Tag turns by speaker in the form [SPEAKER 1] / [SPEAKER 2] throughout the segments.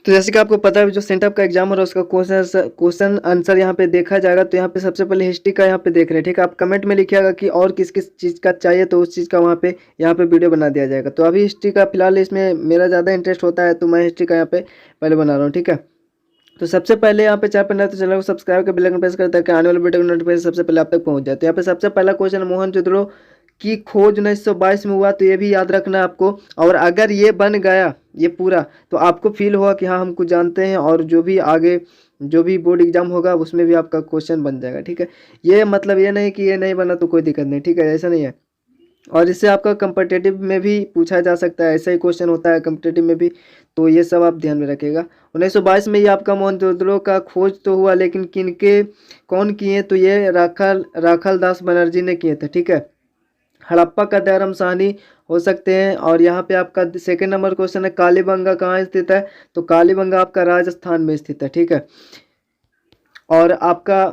[SPEAKER 1] तो जैसे कि आपको पता है जो सेंटअप का एग्जाम हो रहा है उसका क्वेश्चन आंसर यहाँ पे देखा जाएगा। तो यहाँ पे सबसे पहले हिस्ट्री का यहाँ पे देख रहे हैं, ठीक है। आप कमेंट में लिखिएगा कि और किस किस चीज़ का चाहिए, तो उस चीज़ का वहाँ पे यहाँ पे वीडियो बना दिया जाएगा। तो अभी हिस्ट्री का फिलहाल इसमें मेरा ज़्यादा इंटरेस्ट होता है, तो मैं हिस्ट्री का यहाँ पे पहले बना रहा हूँ, ठीक है। तो सबसे पहले यहाँ पे चैनल पर नए तो चैनल को सब्सक्राइब कर बेल आइकन प्रेस करते हैं, आने वाले वीडियो का नोटिफिकेशन सबसे पहले आप तक पहुँच जाए। तो यहाँ पे सबसे पहला क्वेश्चन मोहनजोदड़ो की खोज 1922 में हुआ, तो ये भी याद रखना है आपको। और अगर ये बन गया ये पूरा, तो आपको फील होगा कि हाँ हम कुछ जानते हैं, और जो भी आगे जो भी बोर्ड एग्जाम होगा उसमें भी आपका क्वेश्चन बन जाएगा, ठीक है। ये मतलब ये नहीं कि ये नहीं बना तो कोई दिक्कत नहीं, ठीक है, ऐसा नहीं है। और इससे आपका कम्पिटिटिव में भी पूछा जा सकता है, ऐसा ही क्वेश्चन होता है कम्पिटिटिव में भी। तो ये सब आप ध्यान में रखिएगा। 1922 में ये आपका मोहनजोदड़ो का खोज तो हुआ, लेकिन किनके कौन किए, तो ये राखल दास बनर्जी ने किए थे, ठीक है। हड़प्पा का धर्म साहनी हो सकते हैं। और यहाँ पे आपका सेकंड नंबर क्वेश्चन है कालीबंगा कहाँ स्थित है, तो कालीबंगा आपका राजस्थान में स्थित है, ठीक है। और आपका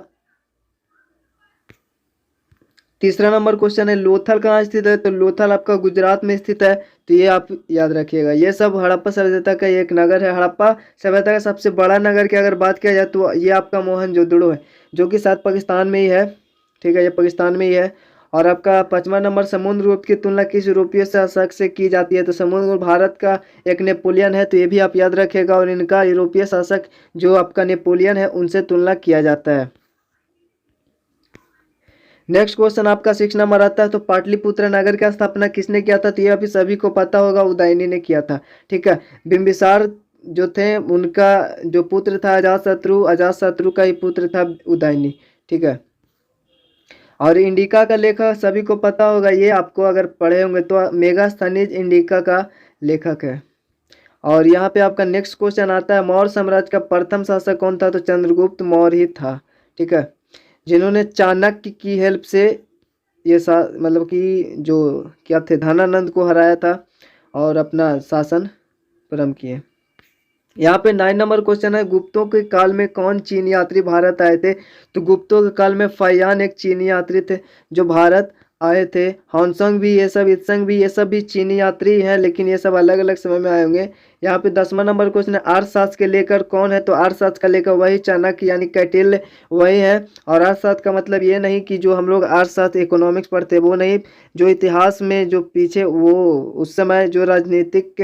[SPEAKER 1] तीसरा नंबर क्वेश्चन है लोथल कहाँ स्थित है, तो लोथल आपका गुजरात में स्थित है। तो ये आप याद रखिएगा। ये सब हड़प्पा सभ्यता का एक नगर है। हड़प्पा सभ्यता का सबसे बड़ा नगर की अगर बात किया जाए तो ये आपका मोहनजोदड़ो है, जो कि शायद पाकिस्तान में ही है, ठीक है, ये पाकिस्तान में ही है। और आपका 5वां नंबर समुद्र गुप्त की तुलना किस यूरोपीय शासक से की जाती है, तो समुद्र गुप्त भारत का एक नेपोलियन है, तो ये भी आप याद रखिएगा। और इनका यूरोपीय शासक जो आपका नेपोलियन है उनसे तुलना किया जाता है। नेक्स्ट क्वेश्चन आपका 6 नंबर आता है, तो पाटलिपुत्र नगर का स्थापना किसने किया था, तो ये अभी सभी को पता होगा, उदयनी ने किया था, ठीक है। बिंबिसार जो थे उनका जो पुत्र था अजातशत्रु का ही पुत्र था उदयनी, ठीक है। और इंडिका का लेखक सभी को पता होगा, ये आपको अगर पढ़े होंगे तो मेगास्थनीज इंडिका का लेखक है। और यहाँ पे आपका नेक्स्ट क्वेश्चन आता है मौर्य साम्राज्य का प्रथम शासक कौन था, तो चंद्रगुप्त मौर्य ही था, ठीक है, जिन्होंने चाणक्य की हेल्प से ये मतलब कि जो क्या थे धनानंद को हराया था और अपना शासन प्रारंभ किए। यहाँ पे 9 नंबर क्वेश्चन है गुप्तों के काल में कौन चीनी यात्री भारत आए थे, तो गुप्तों के काल में फैयान एक चीनी यात्री थे जो भारत आए थे। हॉन्संग भी ये सब इत्संग भी ये सब भी चीनी यात्री हैं, लेकिन ये सब अलग अलग समय में आए होंगे। यहाँ पे 10वां नंबर क्वेश्चन है अर्थशास्त्र के लेकर कौन है, तो अर्थशास्त्र का लेकर वही चाणक्य यानी कैटिल वही है। और अर्थशास्त्र का मतलब ये नहीं कि जो हम लोग अर्थशास्त्र इकोनॉमिक्स पढ़ते वो नहीं, जो इतिहास में जो पीछे वो उस समय जो राजनीतिक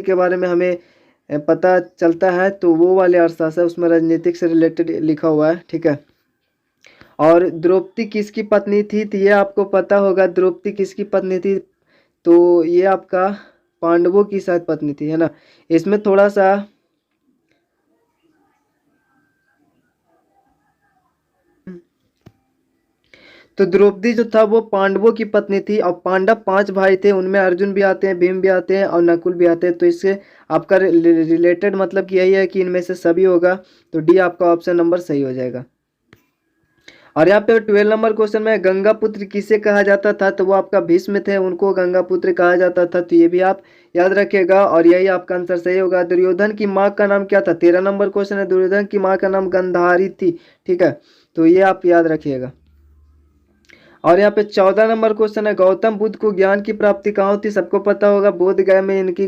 [SPEAKER 1] के बारे में हमें पता चलता है, तो वो वाले अर्थशास्त्र है, उसमें राजनीतिक से रिलेटेड लिखा हुआ है, ठीक है। और द्रौपदी किसकी पत्नी थी, तो ये आपको पता होगा द्रौपदी किसकी पत्नी थी, तो ये आपका पांडवों की शायद पत्नी थी, है ना। इसमें थोड़ा सा तो द्रौपदी जो था वो पांडवों की पत्नी थी। और पांडव 5 भाई थे, उनमें अर्जुन भी आते हैं, भीम भी आते हैं और नकुल भी आते हैं। तो इससे आपका रिलेटेड मतलब कि यही है कि इनमें से सभी होगा, तो डी आपका ऑप्शन नंबर सही हो जाएगा। और यहाँ पे 12 नंबर क्वेश्चन में गंगा पुत्र किसे कहा जाता था, तो वो आपका भीष्म थे, उनको गंगा पुत्र कहा जाता था, तो ये भी आप याद रखिएगा और यही आपका आंसर सही होगा। दुर्योधन की माँ का नाम क्या था, 13 नंबर क्वेश्चन है, दुर्योधन की माँ का नाम गंधारी थी, ठीक है, तो ये आप याद रखिएगा। और यहाँ पे 14 नंबर क्वेश्चन है गौतम बुद्ध को ज्ञान की प्राप्ति कहाँ होती, सबको पता होगा बोध गया में इनकी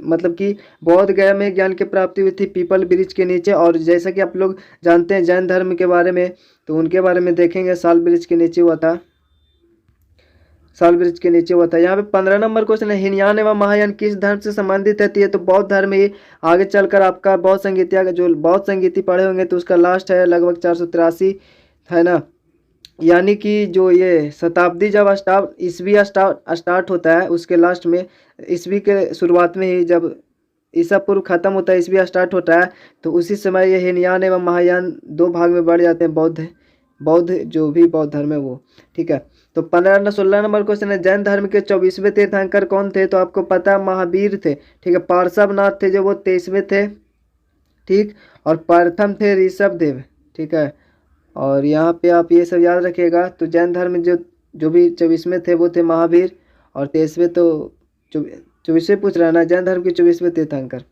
[SPEAKER 1] मतलब कि बोध गया में ज्ञान की प्राप्ति हुई थी पीपल वृक्ष के नीचे। और जैसा कि आप लोग जानते हैं जैन धर्म के बारे में, तो उनके बारे में देखेंगे साल वृक्ष के नीचे हुआ था, साल वृक्ष के नीचे हुआ था। यहाँ पे 15 नंबर क्वेश्चन है हीनयान एवं महायान किस धर्म से संबंधित है, तो ये तो बौद्ध धर्म ही आगे चलकर आपका बौद्ध संगीतिया जो बौद्ध संगीति पढ़े होंगे तो उसका लास्ट है लगभग 483, है ना। यानी कि जो ये शताब्दी जब ईसवी स्टार्ट होता है उसके लास्ट में, ईसवी के शुरुआत में ही जब ईसा पूर्व खत्म होता है ईसवी स्टार्ट होता है, तो उसी समय ये हीनयान एवं महायान 2 भाग में बढ़ जाते हैं। बौद्ध जो भी बौद्ध धर्म है वो, ठीक है। तो 16 नंबर क्वेश्चन है जैन धर्म के 24वें तीर्थंकर कौन थे, तो आपको पता है महावीर थे, ठीक है। पार्श्वनाथ थे जो वो 23वें थे, ठीक। और प्रथम थे ऋषभ देव, ठीक है। और यहाँ पे आप ये सब याद रखिएगा। तो जैन धर्म में जो भी 24वें थे वो थे महावीर, और 23वें तो 24वें पूछ रहा है ना, जैन धर्म के 24वें तीर्थंकर।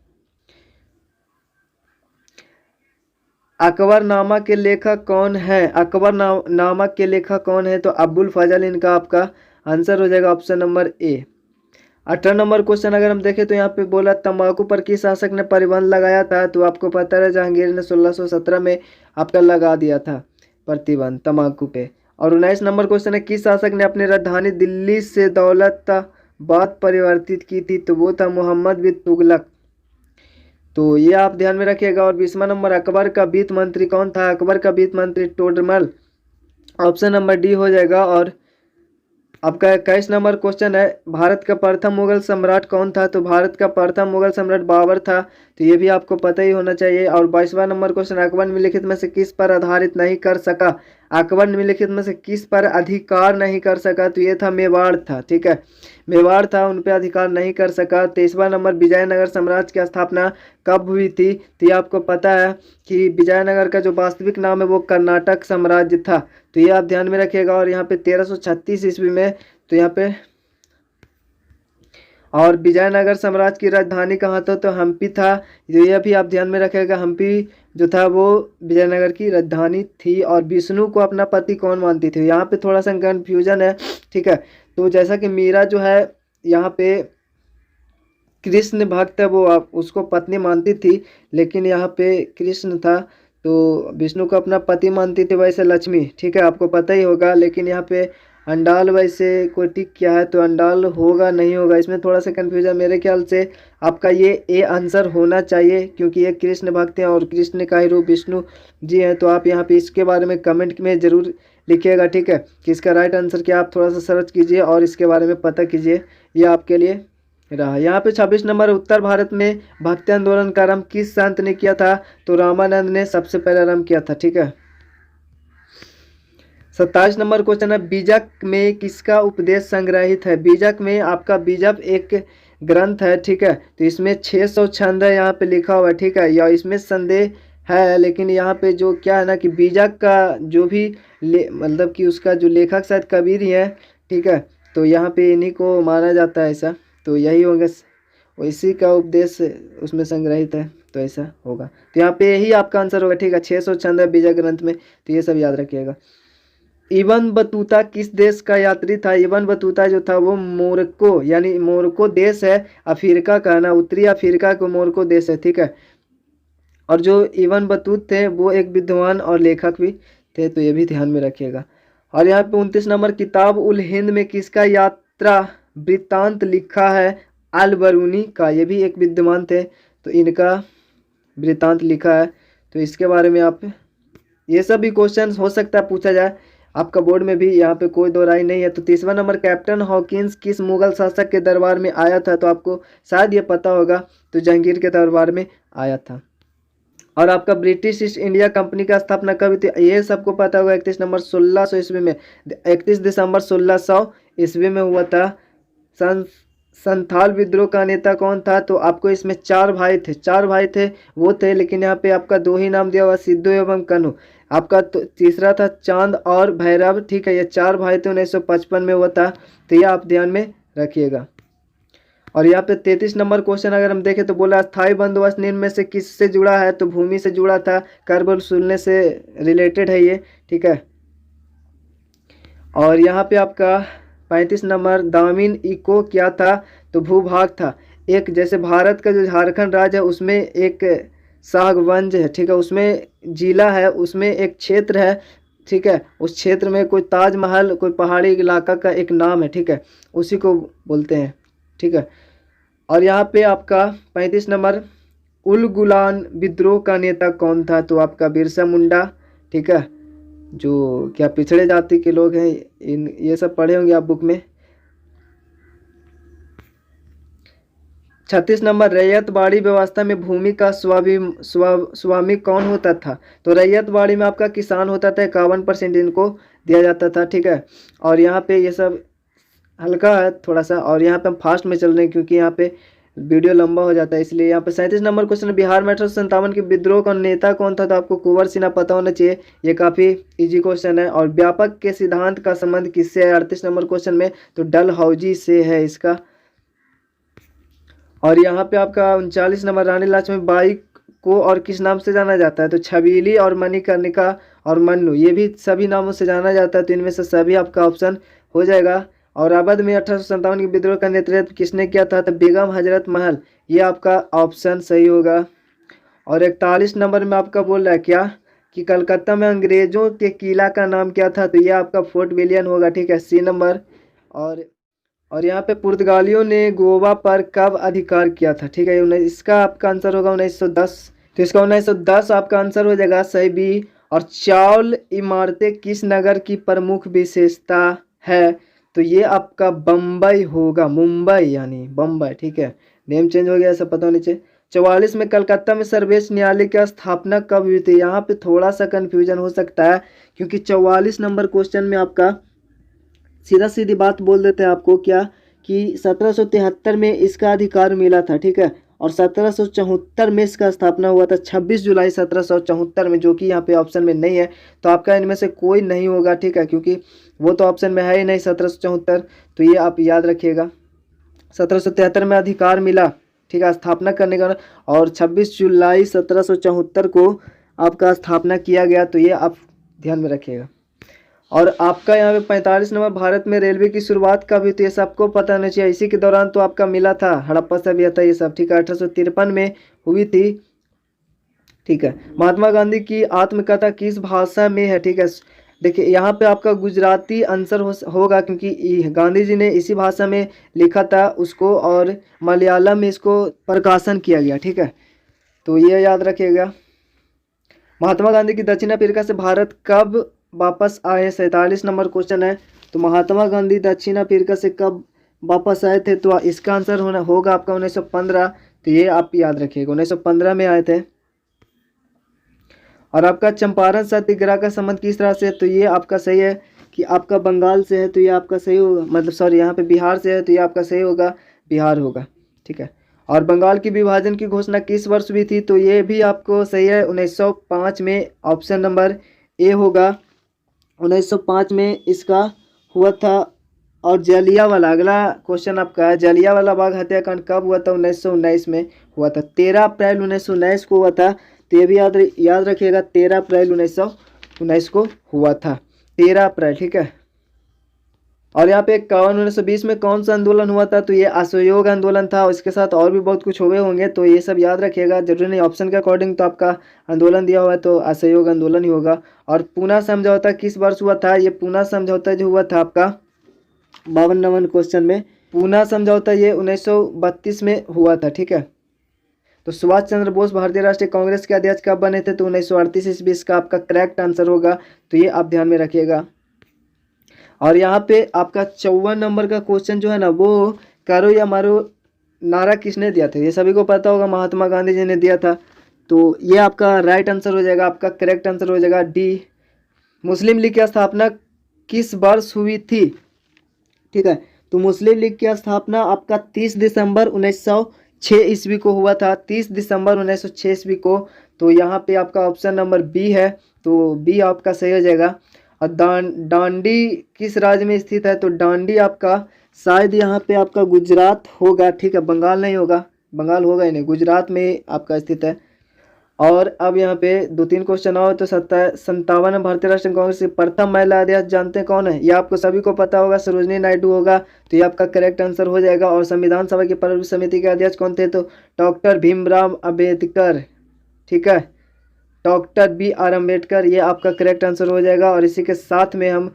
[SPEAKER 1] अकबरनामा के लेखक कौन है, अकबरनामा के लेखक कौन है, तो अबुल फजल इनका आपका आंसर हो जाएगा option number A. 18 number question अगर हम देखें तो यहाँ पे बोला तंबाकू पर किस शासक ने प्रतिबंध लगाया था, तो आपको पता है जहांगीर ने 1617 में आपका लगा दिया था प्रतिबंध तंबाकू पे। और 19 नंबर क्वेश्चन है किस शासक ने अपनी राजधानी दिल्ली से दौलताबाद परिवर्तित की थी, तो वो था मोहम्मद बिन तुगलक। तो ये आप ध्यान में रखिएगा। और 20वां नंबर अकबर का वित्त मंत्री कौन था, अकबर का वित्त मंत्री टोडरमल, ऑप्शन नंबर डी हो जाएगा। और आपका 21 नंबर क्वेश्चन है भारत का प्रथम मुगल सम्राट कौन था, तो भारत का प्रथम मुगल सम्राट बाबर था, तो ये भी आपको पता ही होना चाहिए। और 22वां नंबर क्वेश्चन अकबर निम्नलिखित में से किस पर आधारित नहीं कर सका, अकबर निम्नलिखित में से किस पर अधिकार नहीं कर सका, तो ये था मेवाड़ था, ठीक है, मेवाड़ था, उन पर अधिकार नहीं कर सका। 23वां नंबर विजयनगर साम्राज्य की स्थापना कब हुई थी, तो ये आपको पता है कि विजयनगर का जो वास्तविक नाम है वो कर्नाटक साम्राज्य था, तो ये आप ध्यान में रखिएगा। और यहाँ पे 1336 ईस्वी में, तो यहाँ पे और विजयनगर साम्राज्य की राजधानी कहाँ था, तो हम्पी था, ये भी आप ध्यान में रखिएगा। हम्पी जो था वो विजयनगर की राजधानी थी। और विष्णु को अपना पति कौन मानती थी, यहाँ पे थोड़ा सा कन्फ्यूजन है, ठीक है। तो जैसा कि मीरा जो है यहाँ पे कृष्ण भक्त है, वो आप उसको पत्नी मानती थी, लेकिन यहाँ पे कृष्ण था तो विष्णु को अपना पति मानती थी, वैसे लक्ष्मी, ठीक है, आपको पता ही होगा। लेकिन यहाँ पे अंडाल वैसे कोई टिक क्या है, तो अंडाल होगा नहीं होगा, इसमें थोड़ा सा कन्फ्यूजन। मेरे ख्याल से आपका ये ए आंसर होना चाहिए, क्योंकि ये कृष्ण भक्त हैं और कृष्ण का ही रूप विष्णु जी हैं। तो आप यहाँ पे इसके बारे में कमेंट में ज़रूर लिखिएगा, ठीक है, कि इसका राइट आंसर क्या, आप थोड़ा सा सर्च कीजिए और इसके बारे में पता कीजिए, ये आपके लिए रहा। यहाँ पे 26 नंबर उत्तर भारत में भक्ति आंदोलन का आरंभ किस संत ने किया था, तो रामानंद ने सबसे पहले आरंभ किया था, ठीक है। 27 नंबर क्वेश्चन है बीजक में किसका उपदेश संग्रहित है, बीजक में आपका बीजक एक ग्रंथ है, ठीक है, तो इसमें 600 छंद है यहाँ पे लिखा हुआ है, ठीक है, या इसमें संदेह है, लेकिन यहाँ पे जो क्या है ना कि बीजक का जो भी मतलब कि उसका जो लेखक शायद कबीर ही है, ठीक है, तो यहाँ पे इन्हीं को माना जाता है ऐसा, तो यही होगा, इसी का उपदेश उसमें संग्रहित है, तो ऐसा होगा। तो यहाँ पे यही आपका आंसर होगा, ठीक है, 600 छंद है बीजक ग्रंथ में, तो ये सब याद रखिएगा। इबन बतूता किस देश का यात्री था, इबन बतूता जो था वो मोरक्को, यानी मोरक्को देश है अफ्रीका का ना, उत्तरी अफ्रीका को मोरक्को देश है, ठीक है। और जो इबन बतूत थे वो एक विद्वान और लेखक भी थे, तो ये भी ध्यान में रखिएगा। और यहाँ पे 29 नंबर किताब उल हिंद में किसका यात्रा वृत्तांत लिखा है, अल बरूनी का, ये भी एक विद्वान थे, तो इनका वृत्तांत लिखा है, तो इसके बारे में आप ये सब भी क्वेश्चन हो सकता है पूछा जाए आपका बोर्ड में भी, यहाँ पे कोई दो राय नहीं है। तो 30वां नंबर कैप्टन हॉकिंस किस मुगल शासक के दरबार में आया था, तो आपको शायद ये पता होगा, तो जहांगीर के दरबार में आया था। और आपका ब्रिटिश ईस्ट इंडिया कंपनी का स्थापना कब हुई थी, ये सबको पता होगा, 31 नंबर 1600 ईस्वी में, 31 दिसंबर 1600 ईस्वी में हुआ था। संथाल विद्रोह का नेता कौन था, तो आपको इसमें चार भाई थे वो थे, लेकिन यहाँ पे आपका दो ही नाम दिया हुआ, सिद्धू एवं कन्हू। आपका तो तीसरा था चांद और भैरव, ठीक है, ये चार भाई थे, 1955 में हुआ था, तो ये आप ध्यान में रखिएगा। और यहाँ पे 33 नंबर क्वेश्चन अगर हम देखें तो बोला स्थायी बंदोबस्त निम्न में से किससे जुड़ा है, तो भूमि से जुड़ा था, कर वसूलने से रिलेटेड है ये, ठीक है। और यहाँ पे आपका 35 नंबर दामिन इको क्या था, तो भूभाग था, एक जैसे भारत का जो झारखंड राज्य है उसमें एक सागवंज है, ठीक है, उसमें जिला है, उसमें एक क्षेत्र है, ठीक है, उस क्षेत्र में कोई ताजमहल कोई पहाड़ी इलाका का एक नाम है, ठीक है, उसी को बोलते हैं, ठीक है। और यहाँ पे आपका 35 नंबर उलगुलान विद्रोह का नेता कौन था, तो आपका बिरसा मुंडा, ठीक है, जो क्या पिछड़े जाति के लोग हैं, इन ये सब पढ़े होंगे आप बुक में। 36 नंबर रैयतवाड़ी व्यवस्था में भूमि का स्वामी कौन होता था, तो रैयतवाड़ी में आपका किसान होता था, 51% इनको दिया जाता था, ठीक है। और यहाँ पे ये सब हल्का है थोड़ा सा, और यहाँ पे हम फास्ट में चल रहे हैं क्योंकि यहाँ पे वीडियो लंबा हो जाता है, इसलिए यहाँ पे 37 नंबर क्वेश्चन बिहार में 1857 के विद्रोह का नेता कौन था, तो आपको कुंवर सिन्हा पता होना चाहिए, ये काफ़ी इजी क्वेश्चन है। और व्यापक के सिद्धांत का संबंध किससे है 38 नंबर क्वेश्चन में, तो डलहौजी से है इसका। और यहाँ पे आपका 39 नंबर रानी लक्ष्मीबाई को और किस नाम से जाना जाता है, तो छबीली और मणिकर्णिका और मन्नू, ये भी सभी नामों से जाना जाता है, तो इनमें से सभी आपका ऑप्शन हो जाएगा। और अवध में 1857 के विद्रोह का नेतृत्व किसने किया था? तो बेगम हजरत महल। ये आपका ऑप्शन सही होगा। और 41 नंबर में आपका बोल रहा है क्या कि कलकत्ता में अंग्रेजों के किला का नाम क्या था? तो ये आपका फोर्ट विलियम होगा, ठीक है, सी नंबर। और यहाँ पे पुर्तगालियों ने गोवा पर कब अधिकार किया था? ठीक है, इसका आपका आंसर होगा 1910। तो इसका 1910 आपका आंसर हो जाएगा सही बी। और चौल इमारतें किस नगर की प्रमुख विशेषता है? तो ये आपका बम्बई होगा, मुंबई यानी बम्बई, ठीक है, नेम चेंज हो गया, ऐसा पता होना चाहिए। 44 में कलकत्ता में सर्वोच्च न्यायालय की स्थापना कब हुई थी? यहाँ पे थोड़ा सा कन्फ्यूजन हो सकता है, क्योंकि 44 नंबर क्वेश्चन में आपका सीधा सीधी बात बोल देते हैं आपको क्या कि 1773 में इसका अधिकार मिला था, ठीक है, और 1774 में इसका स्थापना हुआ था, 26 जुलाई 1774 में, जो कि यहाँ पे ऑप्शन में नहीं है। तो आपका इनमें से कोई नहीं होगा, ठीक है, क्योंकि वो तो ऑप्शन में है ही नहीं 1774। तो ये आप याद रखिएगा, 1773 में अधिकार मिला, ठीक है, स्थापना करने का, और 26 जुलाई 1774 को आपका स्थापना किया गया। तो ये आप ध्यान में रखिएगा। और आपका यहाँ पे 45 नंबर, भारत में रेलवे की शुरुआत कब हुई थी? ये सबको पता होना चाहिए। इसी के दौरान तो आपका मिला था, हड़प्पा सभ्यता ये सब, ठीक है, 1853 में हुई थी, ठीक है। महात्मा गांधी की आत्मकथा किस भाषा में है? ठीक है, देखिए यहाँ पे आपका गुजराती आंसर होगा, क्योंकि गांधी जी ने इसी भाषा में लिखा था उसको, और मलयालम में इसको प्रकाशन किया गया, ठीक है, तो ये याद रखिएगा। महात्मा गांधी की दक्षिण अफ्रीका से भारत कब वापस आए? 47 नंबर क्वेश्चन है। तो महात्मा गांधी दक्षिण अफ्रीका से कब वापस आए थे? तो इसका आंसर होगा आपका 1915। तो ये आप याद रखिएगा, 1915 में आए थे। और आपका चंपारण सत्याग्रह का संबंध किस तरह से? तो ये आपका सही है कि आपका बंगाल से है, तो ये आपका सही होगा, मतलब सॉरी यहाँ पे बिहार से है, तो ये आपका सही होगा, बिहार होगा, ठीक है। और बंगाल की विभाजन की घोषणा किस वर्ष हुई थी? तो ये भी आपको सही है, 1905 में, ऑप्शन नंबर ए होगा, 1905 में इसका हुआ था। और जलियांवाला, अगला क्वेश्चन आपका है, जलियांवाला बाग हत्याकांड कब हुआ था? 1919 में हुआ था, 13 अप्रैल 1919 को हुआ था। तो ये भी याद रखिएगा, 13 अप्रैल 1919 को हुआ था, 13 अप्रैल, ठीक है। और यहाँ पे 51 1920 में कौन सा आंदोलन हुआ था? तो ये असहयोग आंदोलन था, इसके साथ और भी बहुत कुछ हुए होंगे, तो ये सब याद रखिएगा, जरूरी नहीं ऑप्शन के अकॉर्डिंग तो आपका आंदोलन दिया हुआ है, तो असहयोग आंदोलन ही होगा। और पूना समझौता किस वर्ष हुआ था? ये पूना समझौता जो हुआ था आपका 52 नंबर क्वेश्चन में, पूना समझौता ये 1932 में हुआ था, ठीक है। तो सुभाष चंद्र बोस भारतीय राष्ट्रीय कांग्रेस के अध्यक्ष कब बने थे? तो 1938 ईस्वी, इसका आपका करेक्ट आंसर होगा, तो ये आप ध्यान में रखिएगा। और यहाँ पे आपका 54 नंबर का क्वेश्चन जो है ना, वो करो या मारो नारा किसने दिया था? ये सभी को पता होगा, महात्मा गांधी जी ने दिया था। तो ये आपका राइट आंसर हो जाएगा, आपका करेक्ट आंसर हो जाएगा डी। मुस्लिम लीग की स्थापना किस वर्ष हुई थी? ठीक है, तो मुस्लिम लीग की स्थापना आपका 30 दिसंबर 1906 ईस्वी को हुआ था, 30 दिसंबर 1906 ईस्वी को। तो यहाँ पे आपका ऑप्शन नंबर बी है, तो बी आपका सही हो जाएगा। और डांडी किस राज्य में स्थित है? तो डांडी आपका शायद यहाँ पे आपका गुजरात होगा, ठीक है, बंगाल नहीं होगा, बंगाल होगा ही नहीं, गुजरात में आपका स्थित है। और अब यहाँ पे 2-3 क्वेश्चन और। तो 57 भारतीय राष्ट्रीय कांग्रेस की प्रथम महिला अध्यक्ष जानते हैं कौन है? ये आपको सभी को पता होगा, सरोजनी नायडू होगा, तो ये आपका करेक्ट आंसर हो जाएगा। और संविधान सभा की पर्व समिति के अध्यक्ष कौन थे? तो डॉक्टर भीमराव अम्बेडकर, ठीक है, डॉक्टर BR अम्बेडकर, ये आपका करेक्ट आंसर हो जाएगा। और इसी के साथ में हम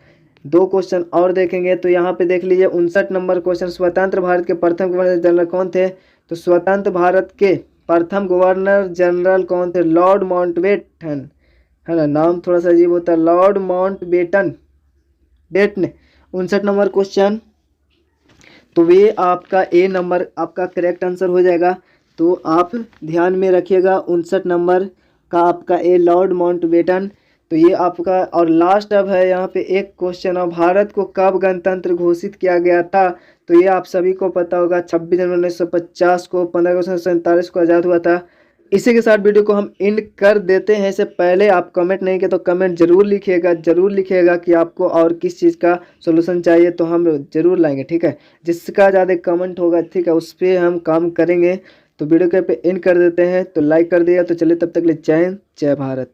[SPEAKER 1] 2 क्वेश्चन और देखेंगे। तो यहाँ पे देख लीजिए 59 नंबर क्वेश्चन, स्वतंत्र भारत के प्रथम गवर्नर जनरल कौन थे? तो स्वतंत्र भारत के प्रथम गवर्नर जनरल कौन थे? लॉर्ड माउंटबेटन, है ना, नाम थोड़ा सा अजीब होता है, लॉर्ड माउंटबेटन। 59 नंबर क्वेश्चन, तो वे आपका ए नंबर आपका करेक्ट आंसर हो जाएगा। तो आप ध्यान में रखिएगा, 59 नंबर का आपका ए लॉर्ड माउंटबेटन। तो ये आपका, और लास्ट अब है यहाँ पे एक क्वेश्चन, और भारत को कब गणतंत्र घोषित किया गया था? तो ये आप सभी को पता होगा, 26 जनवरी 1950 को, 15 अगस्त 1947 को आज़ाद हुआ था। इसी के साथ वीडियो को हम एंड कर देते हैं। इससे पहले आप कमेंट नहीं किए तो कमेंट जरूर लिखिएगा कि आपको और किस चीज़ का सोल्यूशन चाहिए, तो हम जरूर लाएंगे, ठीक है। जिसका ज़्यादा कमेंट होगा, ठीक है, उस पर हम काम करेंगे। तो वीडियो के पे एंड कर देते हैं, तो लाइक कर दिया। तो चलिए तब तक के लिए जय हिंद, जय भारत।